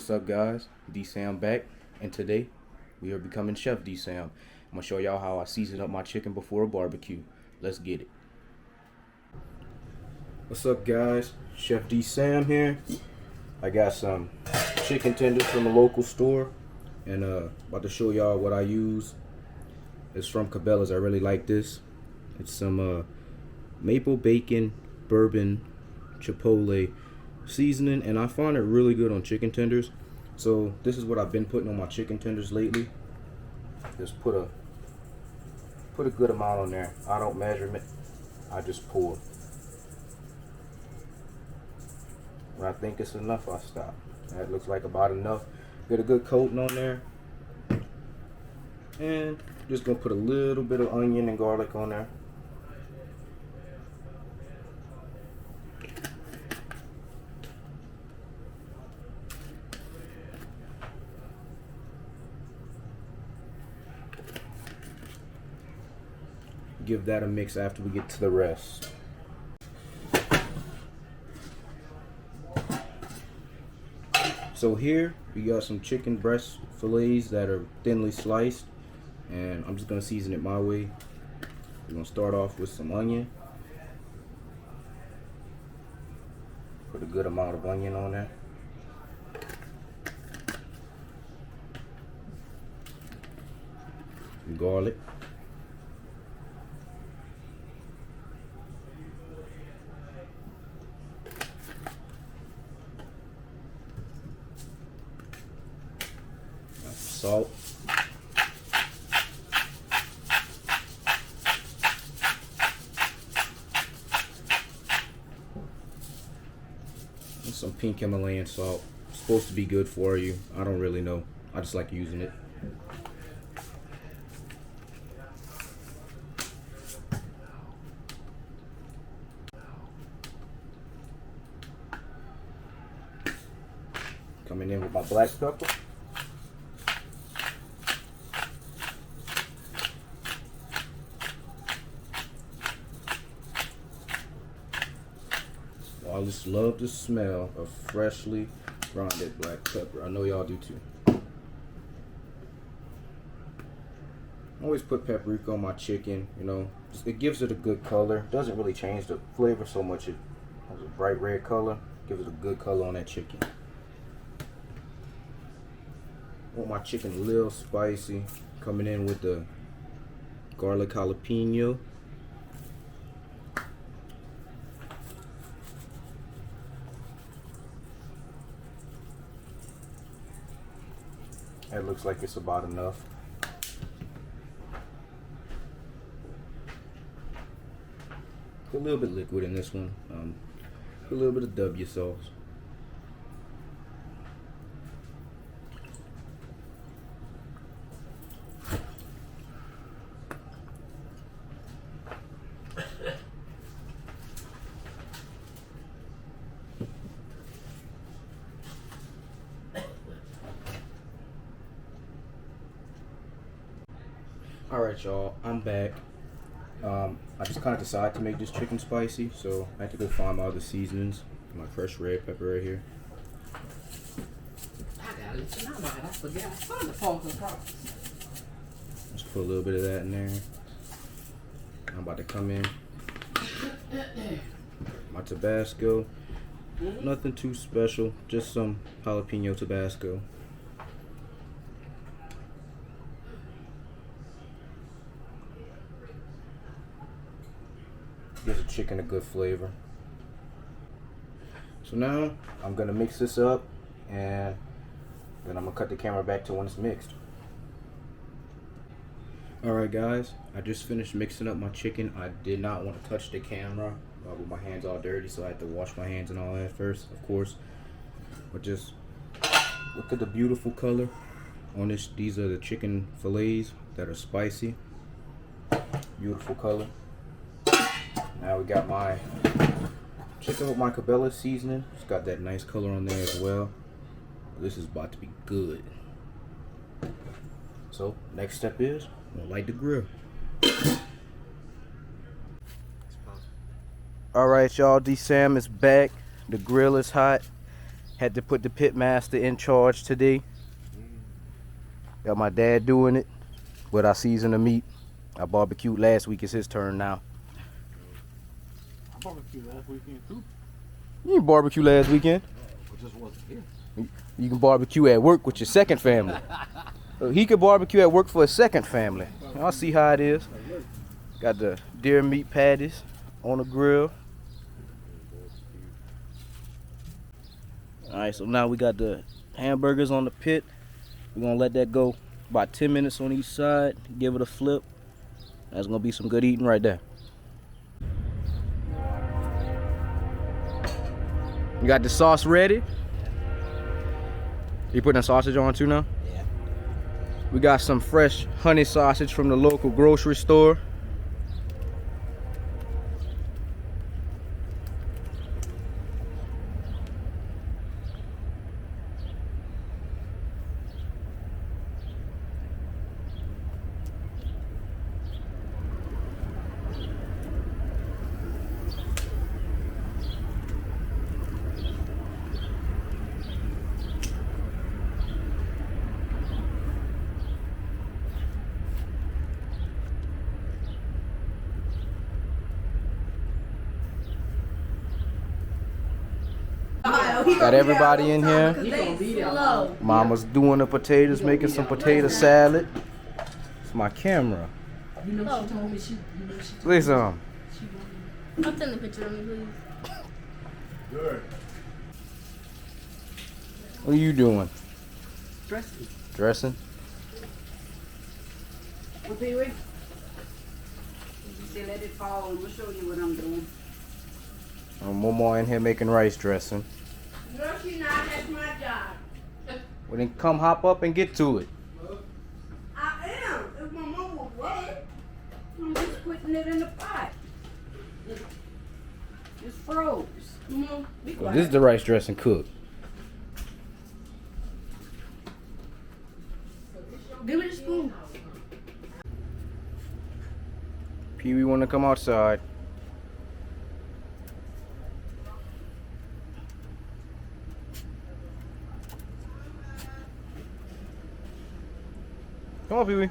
What's up, guys? D-Sam back, and today we are becoming Chef D-Sam. I'm gonna show y'all how I season up my chicken before a barbecue. Let's get it. What's up, guys? Chef D-Sam here. I got some chicken tenders from a local store, and about to show y'all what I use. It's from Cabela's. I really like this. It's some maple bacon bourbon chipotle seasoning, and I find it really good on chicken tenders. So this is what I've been putting on my chicken tenders lately. Just put a good amount on there. I don't measure it, I just pour. When I think it's enough, I stop. That looks like about enough. Get a good coating on there, and just gonna put a little bit of onion and garlic on there. Give that a mix after we get to the rest. So here we got some chicken breast fillets that are thinly sliced, and I'm just gonna season it my way. We're gonna start off with some onion. Put a good amount of onion on there. Some garlic. Salt. And some pink Himalayan salt. It's supposed to be good for you. I don't really know. I just like using it. Coming in with my black pepper. I just love the smell of freshly grounded black pepper. I know y'all do too. I always put paprika on my chicken, you know. It gives it a good color. Doesn't really change the flavor so much. It has a bright red color. Gives it a good color on that chicken. I want my chicken a little spicy. Coming in with the garlic jalapeno. That looks like it's about enough. Put a little bit of liquid in this one. Put a little bit of W sauce. Alright, y'all, I'm back. I just kind of decided to make this chicken spicy, so I had to go find my other seasonings. My fresh red pepper right here. I forgot. Just put a little bit of that in there. I'm about to come in. My Tabasco. Nothing too special, just some jalapeno Tabasco. Gives the chicken a good flavor. So now I'm gonna mix this up, and then I'm gonna cut the camera back to when it's mixed. Alright guys, I just finished mixing up my chicken. I did not want to touch the camera with my hands all dirty, so I had to wash my hands and all that first, of course. But just look at the beautiful color on this. These are the chicken fillets that are spicy. Beautiful color. Now we got my chicken with my Cabela's seasoning. It's got that nice color on there as well. This is about to be good. So next step is I'm gonna light the grill. Alright y'all, D-Sam is back. The grill is hot. Had to put the pit master in charge today. Got my dad doing it. But I seasoned the meat. I barbecued last week. It's his turn now. I barbecued last weekend too. You didn't barbecue last weekend. I just wasn't here. You can barbecue at work with your second family. He could barbecue at work for his second family. I'll see how it is. Got the deer meat patties on the grill. Alright, so now we got the hamburgers on the pit. We're gonna let that go about 10 minutes on each side. Give it a flip. That's gonna be some good eating right there. You got the sauce ready? You putting the sausage on too now? Yeah. We got some fresh honey sausage from the local grocery store. Got everybody in here. He gonna be there. Mama's doing the potatoes, making some potato salad. It's my camera. You know she told me she. You know she. Look at some. I'll send a picture of me, please. Good. What are you doing? Dressing. Dressing? What do you eat? You say let it fall and we'll show you what I'm doing. Momo in here making rice dressing. No, she's not. That's my job. Well, then come hop up and get to it. I am. If my mom was wet. I'm just putting it in the pot. It's froze. Be Well, quiet. this is the rice dressing cooked. Give me the spoon. Pee Wee want to come outside. Come on, Pee Wee.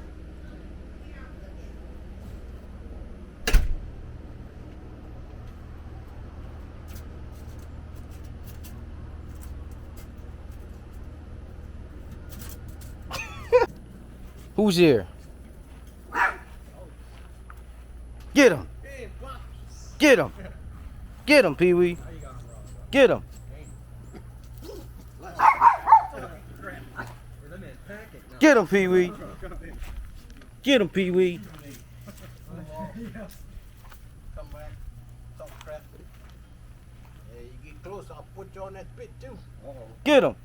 Who's here? Get him. Get him. Get him, Pee Wee. Get him. Get him, Pee Wee. Get him, Pee Wee. Come back. Talk crap. Yeah, you get close, I'll put you on that pit too. Get him.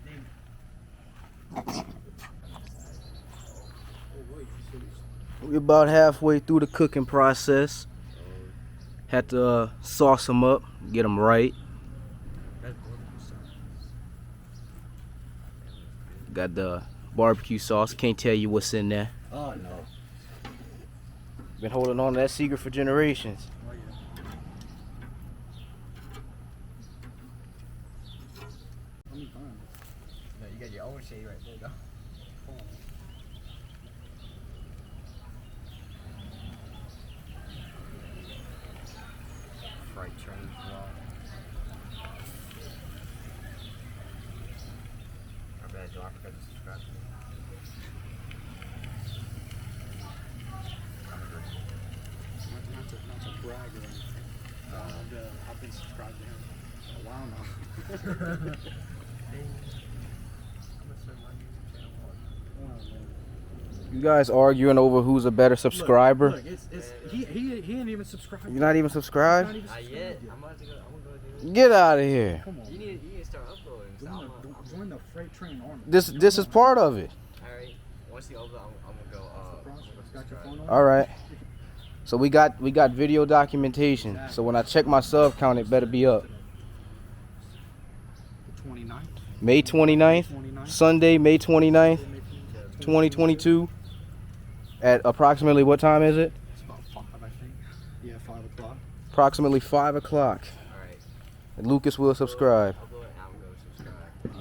We're about halfway through the cooking process. Had to sauce them up, get them right. Got the barbecue sauce. Can't tell you what's in there. Oh no. Been holding on to that secret for generations. Oh yeah. Let me find it. No, you got your own shade right there, though. Freight train vlog. My bad, Joe. I forgot to subscribe to me. Not to brag or anything. I've been subscribed to him for a while now. You guys arguing over who's a better subscriber? Look, he ain't even subscribed. You're not even subscribed? Not even Not subscribed yet. yet. I'm about to go. I'm gonna go do it. Get out of here. Come on. You need to start uploading. So Join the freight train army. This is part of it. Alright. Once you upload, I'm gonna go. Got your phone on? All right. So we got video documentation. So when I check my sub count, it better be up. The 29th. May 29th, 29th. Sunday, May 29th, 2022. At approximately what time is it? It's about 5, I think. Yeah, 5 o'clock. Approximately 5 o'clock. Alright. And Lucas will subscribe. Upload and I'm gonna go subscribe.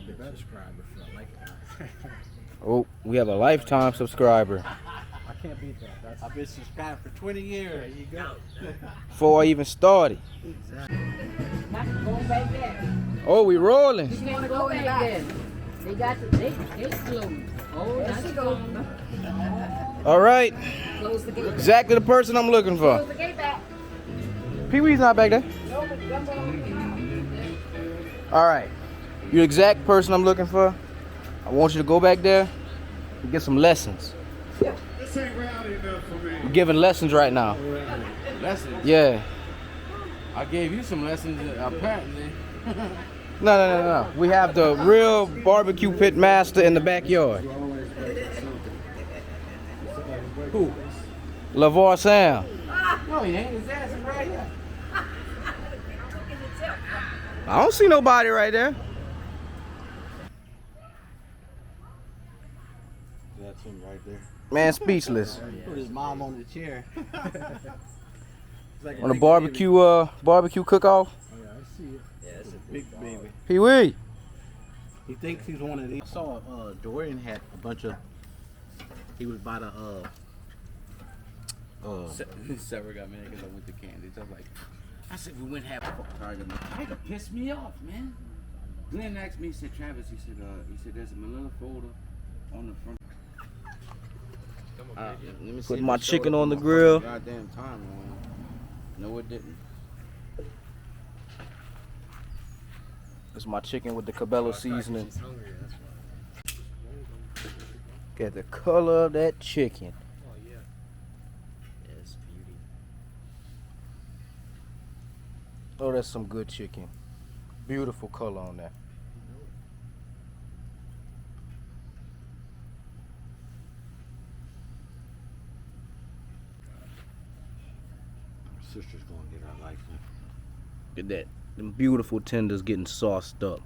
Oh, we have a lifetime subscriber. I can't beat that. I've been subscribed for 20 years. There you go. Before I even started. Go back there. Oh, we rolling. You want to go back there. They got the they closed. Oh, that's closed. All right. Close the gate. Exactly the person I'm looking for. Close the gate back. Pee-wee's not back there. No, but jump on. All right. You're the exact person I'm looking for. I want you to go back there and get some lessons. This ain't rowdy enough for me. We're giving lessons right now. Lessons? Yeah. I gave you some lessons, apparently. No. We have the real barbecue pit master in the backyard. Who? LaVar Sam. No, he ain't. His ass is right here. I don't see nobody right there. That's him right there. Man, speechless. Put his mom on the chair. Like On the barbecue cook-off. Yeah, I see it. Yeah, it's a big baby. Pee-wee. He thinks he's one of these. I saw Dorian had a bunch of. He was by the Sarah got mad because I went to Candy. So I said we went half a target. Tiger pissed me off, man. Glenn asked me, he said, Travis, he said there's a manila folder on the front. Let me see Put if my it showed chicken up on the my grill. fucking goddamn time. No, it didn't. It's my chicken with the Cabello seasoning. Look at the color of that chicken. Yes, beauty. Oh, that's some good chicken. Beautiful color on that. sister's gonna get her license. Look at that. Them beautiful tenders getting sauced up.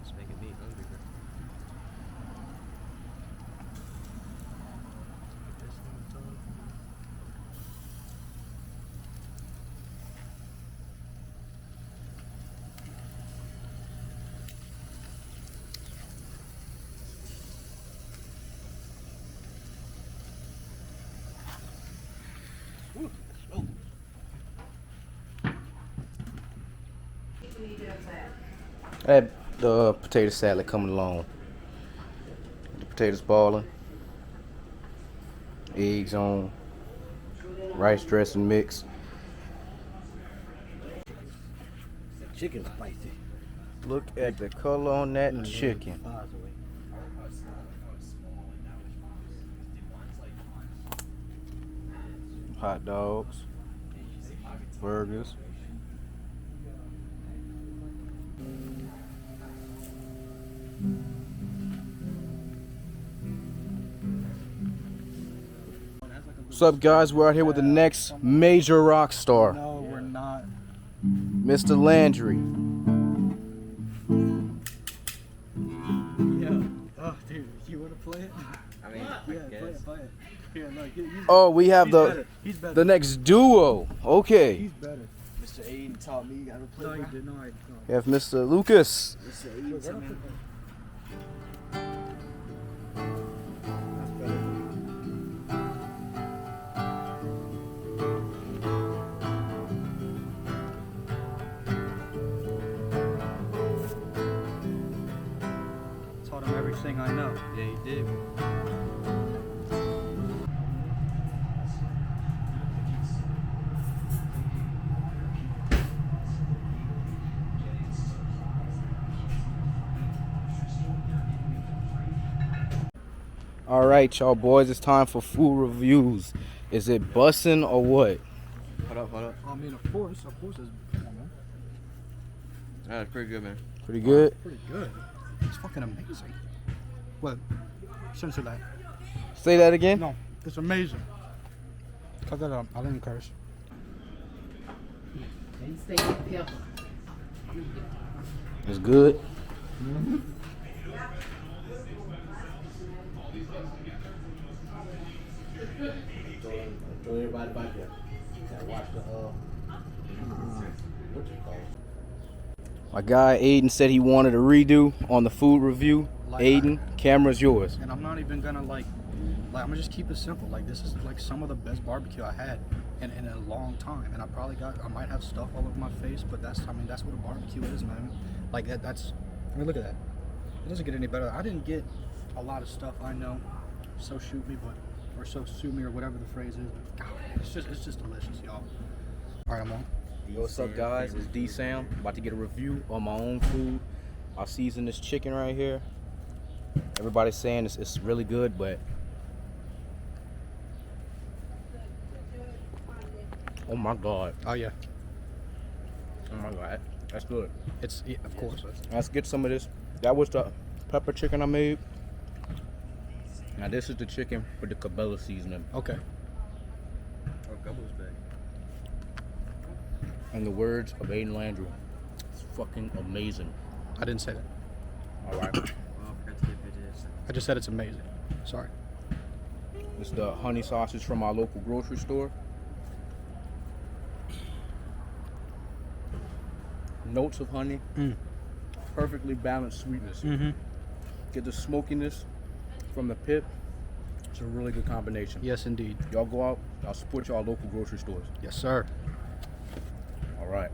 It's making me hungry, bro. I had the potato salad coming along. The potatoes boiling. Eggs on. Rice dressing mix. Chicken spicy. Look at the color on that chicken. Hot dogs. Burgers. What's up, guys? We're out here with the next major rock star, No, we're not. Mr. Landry. Yeah. Oh, dude, you wanna play it? I mean, Yeah, play it. Here, look. Oh, we have He's better. the next duo. Okay. He's better. Mr. Aiden taught me how to play. No, you did not. We have Mr. Lucas. Mr. Aiden taught me. That's better. Taught him everything I know. Yeah, he did. All right, y'all boys, it's time for food reviews. Is it bussin' or what? Hold up. I mean, of course, it's, come on, man. That's pretty good, man. Pretty good? Pretty good. It's fucking amazing. What? Censor that. Say that again? No, it's amazing. Cut that out. I didn't curse. And stay with pepper. It's good. Throw everybody back there. Gotta watch the what you call it? My guy Aiden said he wanted a redo on the food review. Like, Aiden, camera's yours. And I'm not even gonna like I'm gonna just keep it simple. Like, this is like some of the best barbecue I had in a long time. And I might have stuff all over my face, but that's what a barbecue is, man. Like that's, I mean, look at that. It doesn't get any better. I didn't get a lot of stuff, I know. So shoot me, or so sue me, or whatever the phrase is. But God, it's just delicious, y'all. All right, I'm on. Yo, what's up, guys? It's D Sam. About to get a review on my own food. I season this chicken right here. Everybody's saying it's really good, but oh my God. Oh yeah, Oh my God. That's good. yeah, of course. Let's get some of this. That was the pepper chicken I made. Now this is the chicken with the Cabela seasoning. Okay. Oh, Gumbo's back. In the words of Aiden Landry, it's fucking amazing. I didn't say that. All right. Oh, I forgot to get pictures. I just said it's amazing. Sorry. It's the honey sausage from our local grocery store. Notes of honey. Perfectly balanced sweetness. Mm-hmm. Get the smokiness from the pit. It's a really good combination. Yes, indeed. Y'all go out, I'll support y'all local grocery stores. Yes, sir. All right.